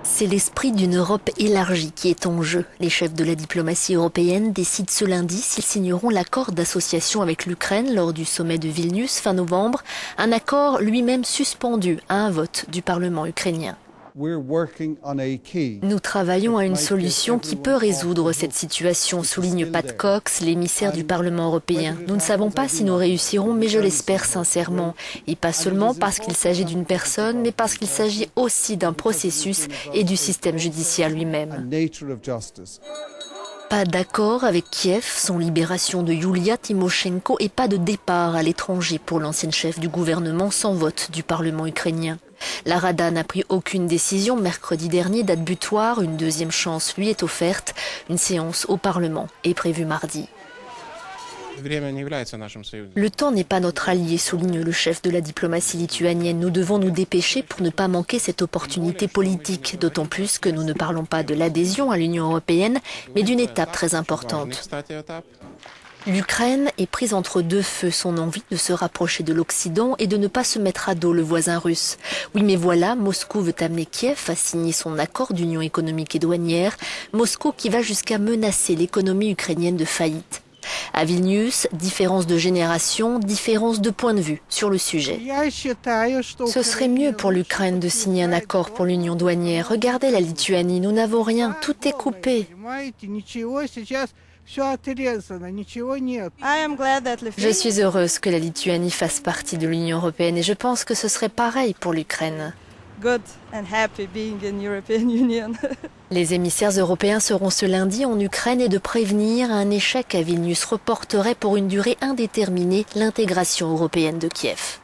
C'est l'esprit d'une Europe élargie qui est en jeu. Les chefs de la diplomatie européenne décident ce lundi s'ils signeront l'accord d'association avec l'Ukraine lors du sommet de Vilnius fin novembre, un accord lui-même suspendu à un vote du Parlement ukrainien. Nous travaillons à une solution qui peut résoudre cette situation, souligne Pat Cox, l'émissaire du Parlement européen. Nous ne savons pas si nous réussirons, mais je l'espère sincèrement. Et pas seulement parce qu'il s'agit d'une personne, mais parce qu'il s'agit aussi d'un processus et du système judiciaire lui-même. Pas d'accord avec Kiev, son libération de Yulia Tymoshenko et pas de départ à l'étranger pour l'ancienne chef du gouvernement sans vote du Parlement ukrainien. La Rada n'a pris aucune décision mercredi dernier, date butoir. Une deuxième chance lui est offerte. Une séance au Parlement est prévue mardi. Le temps n'est pas notre allié, souligne le chef de la diplomatie lituanienne. Nous devons nous dépêcher pour ne pas manquer cette opportunité politique, d'autant plus que nous ne parlons pas de l'adhésion à l'Union européenne, mais d'une étape très importante. L'Ukraine est prise entre deux feux, son envie de se rapprocher de l'Occident et de ne pas se mettre à dos le voisin russe. Oui, mais voilà, Moscou veut amener Kiev à signer son accord d'union économique et douanière. Moscou qui va jusqu'à menacer l'économie ukrainienne de faillite. À Vilnius, différence de génération, différence de point de vue sur le sujet. Ce serait mieux pour l'Ukraine de signer un accord pour l'union douanière. Regardez la Lituanie, nous n'avons rien, tout est coupé. Je suis heureuse que la Lituanie fasse partie de l'Union européenne et je pense que ce serait pareil pour l'Ukraine. Les émissaires européens seront ce lundi en Ukraine et de prévenir un échec à Vilnius reporterait pour une durée indéterminée l'intégration européenne de Kiev.